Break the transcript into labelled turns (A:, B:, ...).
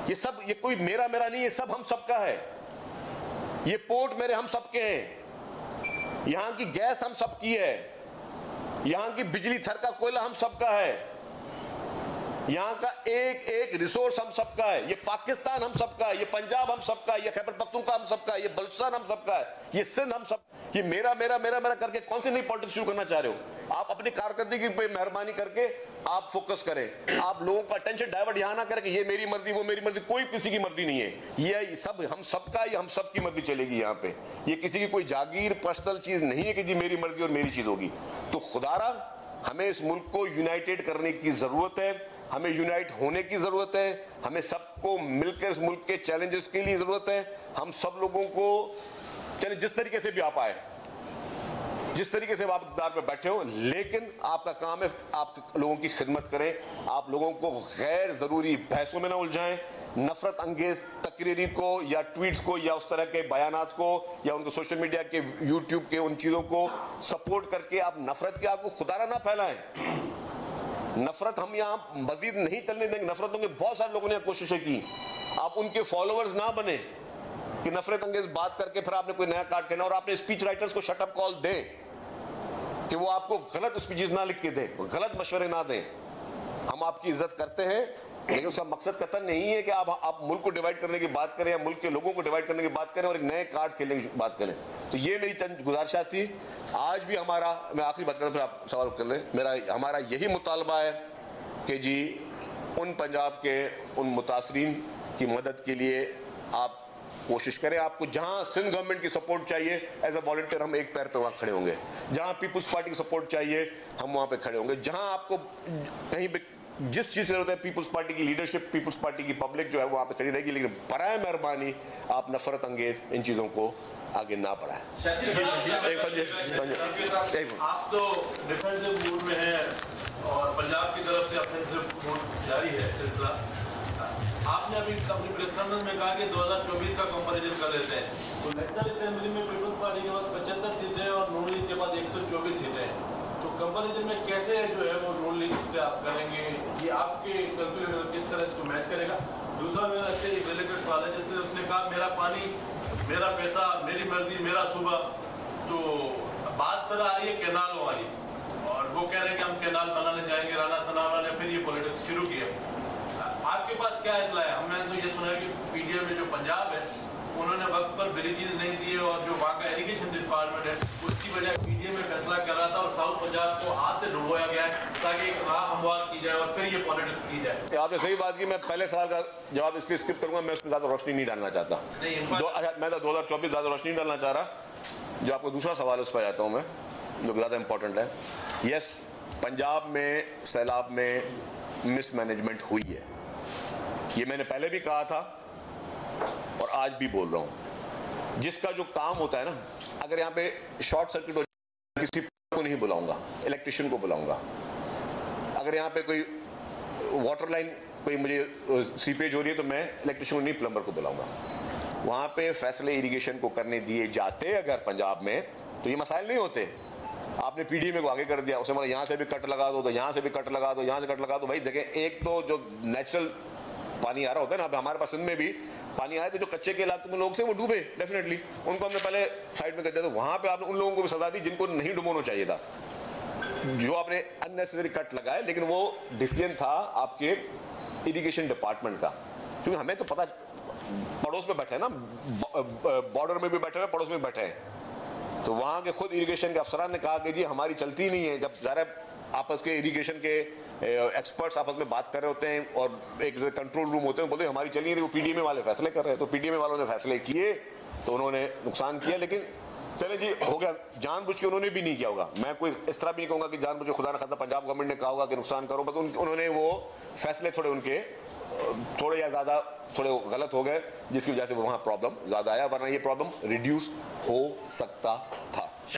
A: ये सब, ये कोई मेरा मेरा नहीं, ये सब हम सबका है। ये पोर्ट मेरे हम सबके हैं, यहां की गैस हम सबकी है, यहां की बिजली थर का कोयला हम सबका है, यहां का एक एक रिसोर्स हम सबका है। ये पाकिस्तान हम सबका है, ये पंजाब हम सबका है, ये खैबर पख्तूनख्वा हम सबका है, ये बलूचिस्तान हम सबका है, ये सिंध हम सब। ये मेरा मेरा मेरा मेरा करके कौन सी नई पॉलिटिक्स शुरू करना चाह रहे हो आप? अपनी कारकर्दगी पे मेहरबानी करके आप फोकस करें। आप लोगों का अटेंशन डाइवर्ट यहां ना करें कि ये मेरी मर्जी वो मेरी मर्जी। कोई किसी की मर्जी नहीं है, ये सब हम सबका, ये हम सब की मर्जी चलेगी यहाँ पे। ये किसी की कोई जागीर पर्सनल चीज नहीं है कि जी मेरी मर्जी और मेरी चीज होगी। तो खुदारा हमें इस मुल्क को यूनाइटेड करने की जरूरत है, हमें यूनाइट होने की जरूरत है, हमें सबको मिलकर इस मुल्क के चैलेंजेस के लिए जरूरत है। हम सब लोगों को चलिए जिस तरीके से भी आप आए, जिस तरीके से आप इक़्तिदार पे बैठे हो, लेकिन आपका काम है आप लोगों की खिदमत करें। आप लोगों को गैर जरूरी बहसों में ना उलझाएं, नफरत अंगेज तकरीरी को या ट्वीट्स को या उस तरह के बयानात को या उनको सोशल मीडिया के यूट्यूब के उन चीज़ों को सपोर्ट करके आप नफरत की आग को खुदारा ना फैलाएं। नफरत हम यहाँ मजीद नहीं चलने देंगे। नफरतों के बहुत सारे लोगों ने कोशिशें की, आप उनके फॉलोअर्स ना बने कि नफरत अंगेज बात करके फिर आपने कोई नया कार्ड कहना। और आपने स्पीच राइटर्स को शट अप कॉल दें कि वो आपको गलत स्पीचेस ना लिख के दें, गलत मशवरे ना दें। हम आपकी इज्जत करते हैं, लेकिन उसका मकसद कतई नहीं है कि आप मुल्क को डिवाइड करने की बात करें या मुल्क के लोगों को डिवाइड करने की बात करें और एक नए कार्ड खेलने की बात करें। तो ये मेरी चंद गुजारिशात थी। आज भी हमारा, मैं आखिरी बात करूँ फिर आप सवाल कर लें, हमारा यही मुतालबा है कि जी उन पंजाब के उन मुतासरीन की मदद के लिए आप कोशिश करें। आपको जहां सिंध गवर्नमेंट की सपोर्ट चाहिए एज अ वॉलंटियर हम एक पैर पे वहां खड़े होंगे, जहां पीपुल्स पार्टी की सपोर्ट चाहिए हम वहां पे खड़े होंगे, जहां आपको कहीं पे जिस चीज़ की जरूरत है पीपुल्स पार्टी की लीडरशिप, पीपुल्स पार्टी की पब्लिक जो है वहां पे खड़ी रहेगी। लेकिन बराए मेहरबानी आप नफरत अंगेज इन चीज़ों को आगे ना बढ़ाएं।
B: आप तो डिफेंसिव मूड में हैं और पंजाब की तरफ से ऑफेंसिव मूड जारी है सिलसिला। आपने अभी अपनी प्रेस कॉन्फ्रेंस में कहा कि 2024 का कंपैरिजन कर लेते हैं, तो नेशनल असेंबली में पीपुल्स पार्टी के पास 75 सीटें और नून लीग के पास 124 सीटें हैं। तो कंपैरिजन में कैसे जो है वो नून लीग से आप करेंगे, ये आपके कैलकुलेटर किस तरह इसको मैच करेगा? दूसरा मेरा एक रिलेटेड सवाल है, जैसे उसने कहा मेरा पानी मेरा पैसा मेरी मर्जी मेरा सूबा, तो बात कर आ रही है कैनालों वाली और वो कह रहे हैं कि हम कैनाल बनाने जाएंगे राना सनावला ने फिर ये पॉलिटिक्स शुरू किया। आपके पास क्या इतला है? हमने तो ये सुना है कि पीडीएम में जो पंजाब है उन्होंने वक्त पर ब्रिजेज नहीं दिए और जो वहाँ का इरिगेशन डिपार्टमेंट है उसकी वजह पीडीएम में फैसला कर रहा था और साउथ पंजाब को हाथ से ढुलवाया गया है ताकि एक राह हमवार की जाए और फिर ये पॉलिटिक्स की जाए।
A: आपने सही बात की। मैं पहले सवाल का जवाब इसलिए स्किप करूंगा, मैं उसमें ज्यादा रोशनी नहीं डालना चाहता। मैं तो 2024 ज्यादा रोशनी नहीं डालना चाह रहा। जो आपको दूसरा सवाल उस पर जाता हूँ मैं, जो ज्यादा इंपॉर्टेंट है। यस, पंजाब में सैलाब में मिसमैनेजमेंट हुई है, ये मैंने पहले भी कहा था और आज भी बोल रहा हूं। जिसका जो काम होता है ना, अगर यहाँ पे शॉर्ट सर्किट हो किसी को नहीं बुलाऊंगा, इलेक्ट्रिशियन को बुलाऊंगा। अगर यहाँ पे कोई वाटर लाइन कोई मुझे सीपेज हो रही है तो मैं इलेक्ट्रिशियन को नहीं, प्लम्बर को बुलाऊंगा। वहाँ पे फैसले इरिगेशन को करने दिए जाते अगर पंजाब में तो ये मसाइल नहीं होते। आपने पीडीएम को आगे कर दिया, उसे मतलब यहाँ से भी कट लगा दो तो यहाँ से भी कट लगा दो, यहाँ से कट लगा दो। भाई देखिए, एक तो जो नेचुरल पानी आ रहा होता है ना, हमारे पास सिंध में भी पानी आया तो जो कच्चे के इलाके में लोग थे वो डूबे, डेफिनेटली उनको हमने पहले साइड में कर दिया। तो वहां पे आपने उन लोगों को भी सजा दी जिनको नहीं डुबोना चाहिए था, जो आपने अननेसेसरी कट लगाए। लेकिन वो डिसीजन था आपके इरिगेशन डिपार्टमेंट का, क्योंकि हमें तो पता पड़ोस में बैठे हैं ना, बॉर्डर में भी बैठे हैं, पड़ोस में बैठे हैं। तो वहां के खुद इरिगेशन के अफसरान ने कहा कि जी हमारी चलती नहीं है। जब ज़रा आपस के इरिगेशन के एक्सपर्ट्स आपस में बात कर रहे होते हैं और एक कंट्रोल रूम होते हैं, बोलते हैं हमारी चली नहीं, वो पीडीएम वाले फैसले कर रहे हैं। तो पीडीएम वालों ने फैसले किए तो उन्होंने नुकसान किया। लेकिन चले जी, हो गया, जानबूझ के उन्होंने भी नहीं किया होगा। मैं कोई इस तरह भी नहीं कहूँगा कि जानबूझ के, खुदा न खास्ता पंजाब गवर्नमेंट ने कहा होगा कि नुकसान करो, बस उन्होंने वो फैसले थोड़े उनके थोड़े या ज़्यादा थोड़े गलत हो गए, जिसकी वजह से वहाँ प्रॉब्लम ज़्यादा आया, वरना ये प्रॉब्लम रिड्यूस हो सकता था।